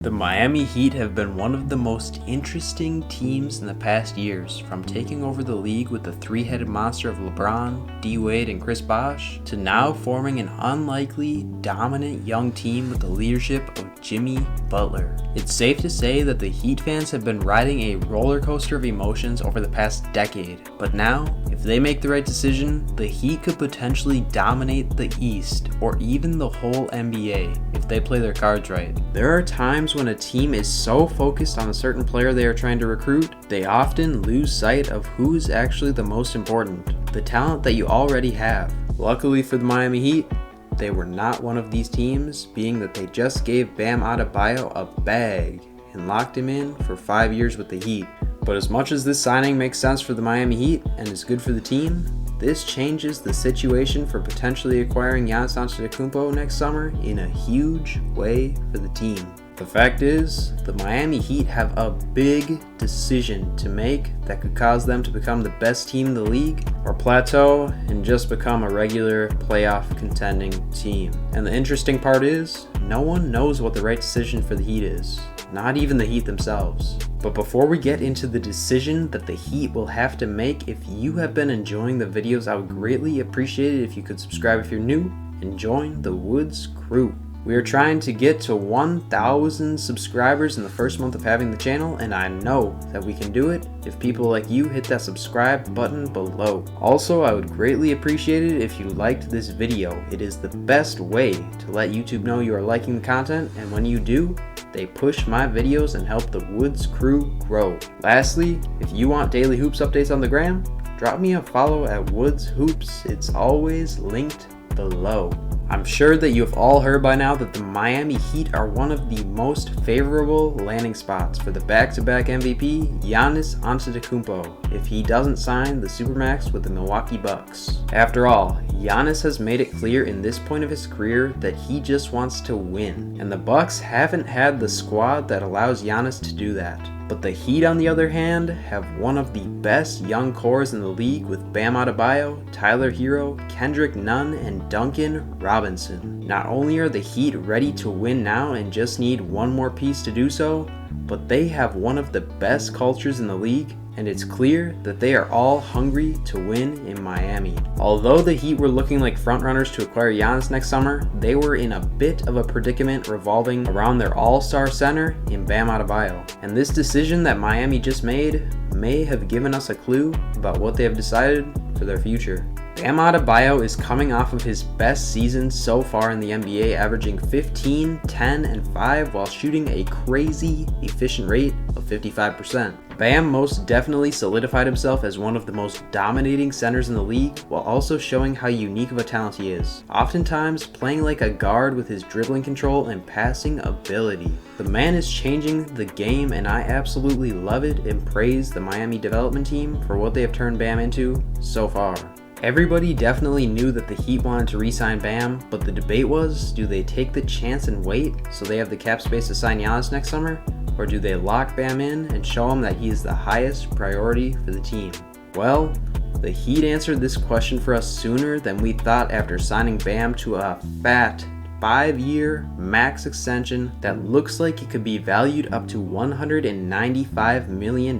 The Miami Heat have been one of the most interesting teams in the past years, from taking over the league with the three-headed monster of LeBron, D-Wade, and Chris Bosh, to now forming an unlikely, dominant young team with the leadership of Jimmy Butler. It's safe to say that the Heat fans have been riding a roller coaster of emotions over the past decade, but now, if they make the right decision, the Heat could potentially dominate the East, or even the whole NBA, if they play their cards right. There are times when a team is so focused on a certain player they are trying to recruit, they often lose sight of who is actually the most important, the talent that you already have. Luckily for the Miami Heat, they were not one of these teams, being that they just gave Bam Adebayo a bag and locked him in for 5 years with the Heat. But as much as this signing makes sense for the Miami Heat and is good for the team, this changes the situation for potentially acquiring Giannis Antetokounmpo next summer in a huge way for the team. The fact is, the Miami Heat have a big decision to make that could cause them to become the best team in the league or plateau and just become a regular playoff contending team. And the interesting part is, no one knows what the right decision for the Heat is, not even the Heat themselves. But before we get into the decision that the Heat will have to make, if you have been enjoying the videos, I would greatly appreciate it if you could subscribe if you're new and join the Woods crew. We are trying to get to 1,000 subscribers in the first month of having the channel, and I know that we can do it if people like you hit that subscribe button below. Also, I would greatly appreciate it if you liked this video. It is the best way to let YouTube know you are liking the content, and when you do, they push my videos and help the Woods crew grow. Lastly, if you want daily hoops updates on the gram, drop me a follow at Woods Hoops. It's always linked below. I'm sure that you have all heard by now that the Miami Heat are one of the most favorable landing spots for the back-to-back MVP, Giannis Antetokounmpo, if he doesn't sign the Supermax with the Milwaukee Bucks. After all, Giannis has made it clear in this point of his career that he just wants to win, and the Bucks haven't had the squad that allows Giannis to do that. But the Heat, on the other hand, have one of the best young cores in the league with Bam Adebayo, Tyler Herro, Kendrick Nunn, and Duncan Robinson. Not only are the Heat ready to win now and just need one more piece to do so, but they have one of the best cultures in the league, and it's clear that they are all hungry to win in Miami. Although the Heat were looking like frontrunners to acquire Giannis next summer, they were in a bit of a predicament revolving around their all-star center in Bam Adebayo. And this decision that Miami just made may have given us a clue about what they have decided for their future. Bam Adebayo is coming off of his best season so far in the NBA, averaging 15, 10, and 5 while shooting a crazy efficient rate of 55%. Bam most definitely solidified himself as one of the most dominating centers in the league, while also showing how unique of a talent he is, oftentimes playing like a guard with his dribbling control and passing ability. The man is changing the game, and I absolutely love it and praise the Miami development team for what they have turned Bam into so far. Everybody definitely knew that the Heat wanted to re-sign Bam, but the debate was, do they take the chance and wait so they have the cap space to sign Giannis next summer? Or do they lock Bam in and show him that he is the highest priority for the team? Well, the Heat answered this question for us sooner than we thought after signing Bam to a fat 5-year max extension that looks like it could be valued up to $195 million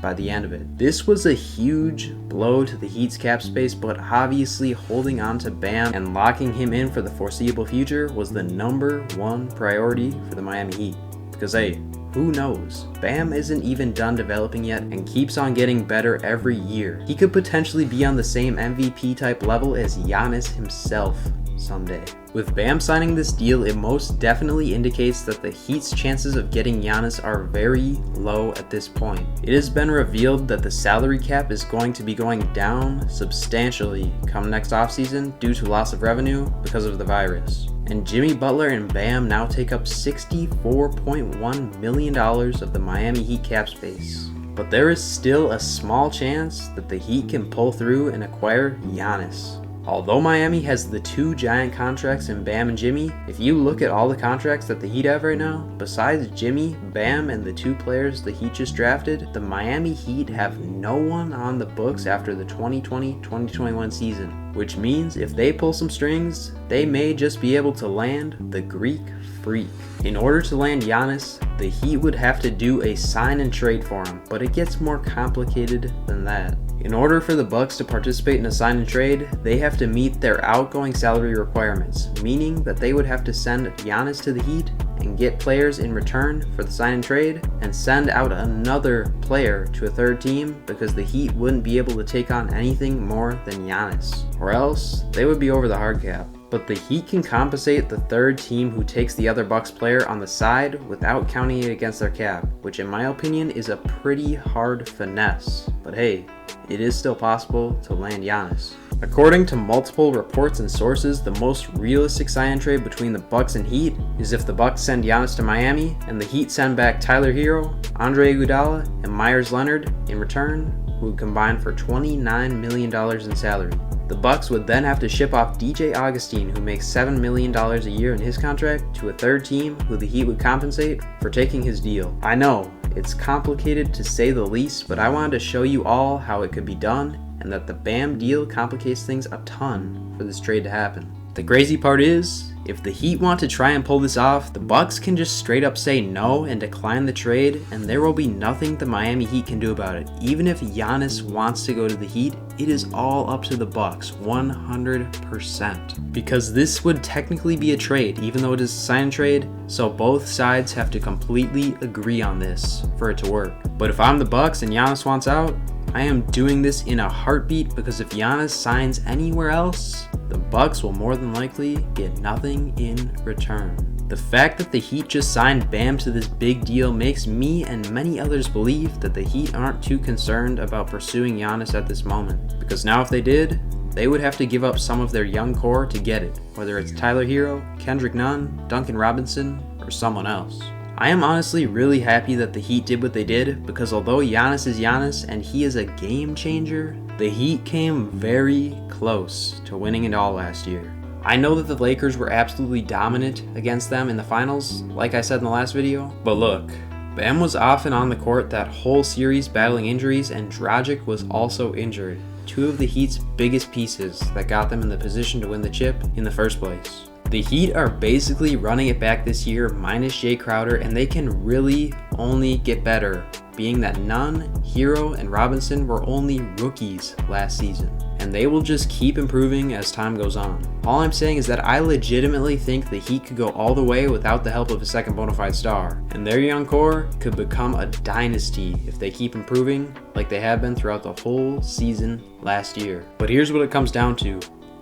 by the end of it. This was a huge blow to the Heat's cap space, but obviously holding on to Bam and locking him in for the foreseeable future was the #1 priority for the Miami Heat. Because hey, who knows? Bam isn't even done developing yet and keeps on getting better every year. He could potentially be on the same MVP type level as Giannis himself someday. With Bam signing this deal, it most definitely indicates that the Heat's chances of getting Giannis are very low at this point. It has been revealed that the salary cap is going to be going down substantially come next offseason due to loss of revenue because of the virus. And Jimmy Butler and Bam now take up $64.1 million of the Miami Heat cap space. But there is still a small chance that the Heat can pull through and acquire Giannis. Although Miami has the two giant contracts in Bam and Jimmy, if you look at all the contracts that the Heat have right now, besides Jimmy, Bam, and the two players the Heat just drafted, the Miami Heat have no one on the books after the 2020-2021 season. Which means if they pull some strings, they may just be able to land the Greek freak. In order to land Giannis, the Heat would have to do a sign and trade for him, but it gets more complicated than that. In order for the Bucks to participate in a sign and trade, they have to meet their outgoing salary requirements, meaning that they would have to send Giannis to the Heat and get players in return for the sign and trade, and send out another player to a third team because the Heat wouldn't be able to take on anything more than Giannis, or else they would be over the hard cap. But the Heat can compensate the third team who takes the other Bucks player on the side without counting it against their cap, which in my opinion is a pretty hard finesse. But hey, it is still possible to land Giannis. According to multiple reports and sources, the most realistic sign-and trade between the Bucks and Heat is if the Bucks send Giannis to Miami and the Heat send back Tyler Herro, Andre Iguodala, and Myers Leonard in return, who would combine for $29 million in salary. The Bucks would then have to ship off DJ Augustin, who makes $7 million a year in his contract, to a third team who the Heat would compensate for taking his deal. I know, it's complicated to say the least, but I wanted to show you all how it could be done, and that the Bam deal complicates things a ton for this trade to happen. The crazy part is, if the Heat want to try and pull this off, the Bucks can just straight up say no and decline the trade, and there will be nothing the Miami Heat can do about it. Even if Giannis wants to go to the Heat, it is all up to the Bucks, 100%. Because this would technically be a trade, even though it is a sign and trade, so both sides have to completely agree on this for it to work. But if I'm the Bucks and Giannis wants out, I am doing this in a heartbeat, because if Giannis signs anywhere else, the Bucks will more than likely get nothing in return. The fact that the Heat just signed Bam to this big deal makes me and many others believe that the Heat aren't too concerned about pursuing Giannis at this moment, because now if they did, they would have to give up some of their young core to get it, whether it's Tyler Herro, Kendrick Nunn, Duncan Robinson, or someone else. I am honestly really happy that the Heat did what they did, because although Giannis is Giannis and he is a game changer, the Heat came very close to winning it all last year. I know that the Lakers were absolutely dominant against them in the finals, like I said in the last video, but look, Bam was off and on the court that whole series battling injuries, and Dragic was also injured, two of the Heat's biggest pieces that got them in the position to win the chip in the first place. The Heat are basically running it back this year minus Jay Crowder, and they can really only get better, being that Nunn, Herro, and Robinson were only rookies last season, and they will just keep improving as time goes on. All I'm saying is that I legitimately think the Heat could go all the way without the help of a second bona fide star, and their young core could become a dynasty if they keep improving like they have been throughout the whole season last year. But here's what it comes down to.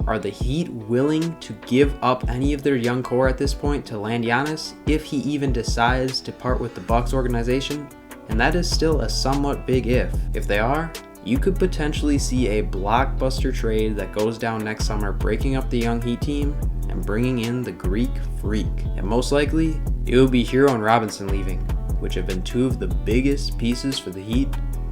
Are the Heat willing to give up any of their young core at this point to land Giannis, if he even decides to part with the Bucks organization? And that is still a somewhat big if. If they are, you could potentially see a blockbuster trade that goes down next summer, breaking up the young Heat team and bringing in the Greek Freak. And most likely, it will be Herro and Robinson leaving, which have been two of the biggest pieces for the Heat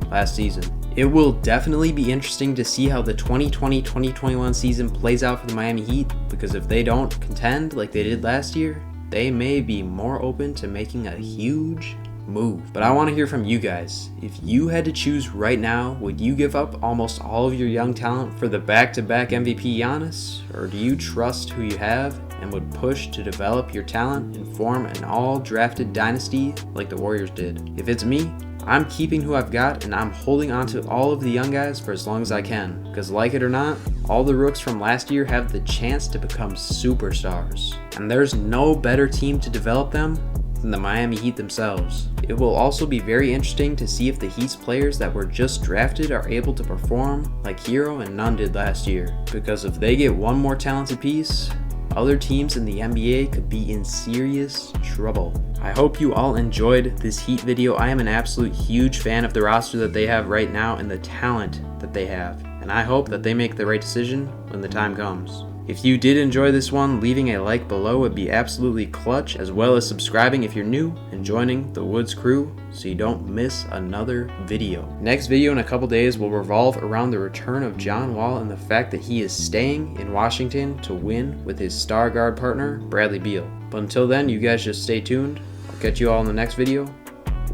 last season. It will definitely be interesting to see how the 2020-2021 season plays out for the Miami Heat, because if they don't contend like they did last year, they may be more open to making a huge move. But I want to hear from you guys. If you had to choose right now, would you give up almost all of your young talent for the back-to-back MVP Giannis? Or do you trust who you have and would push to develop your talent and form an all-drafted dynasty like the Warriors did? If it's me, I'm keeping who I've got, and I'm holding on to all of the young guys for as long as I can, because like it or not, all the rooks from last year have the chance to become superstars, and there's no better team to develop them than the Miami Heat themselves. It will also be very interesting to see if the Heat's players that were just drafted are able to perform like Herro and Nunn did last year, because if they get one more talented piece, other teams in the NBA could be in serious trouble. I hope you all enjoyed this Heat video. I am an absolute huge fan of the roster that they have right now and the talent that they have, and I hope that they make the right decision when the time comes. If you did enjoy this one, leaving a like below would be absolutely clutch, as well as subscribing if you're new and joining the Woods crew so you don't miss another video. Next video in a couple days will revolve around the return of John Wall and the fact that he is staying in Washington to win with his star guard partner, Bradley Beal. But until then, you guys just stay tuned. I'll catch you all in the next video.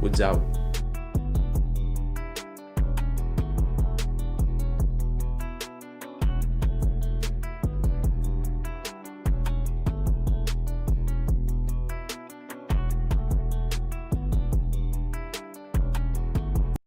Woods out.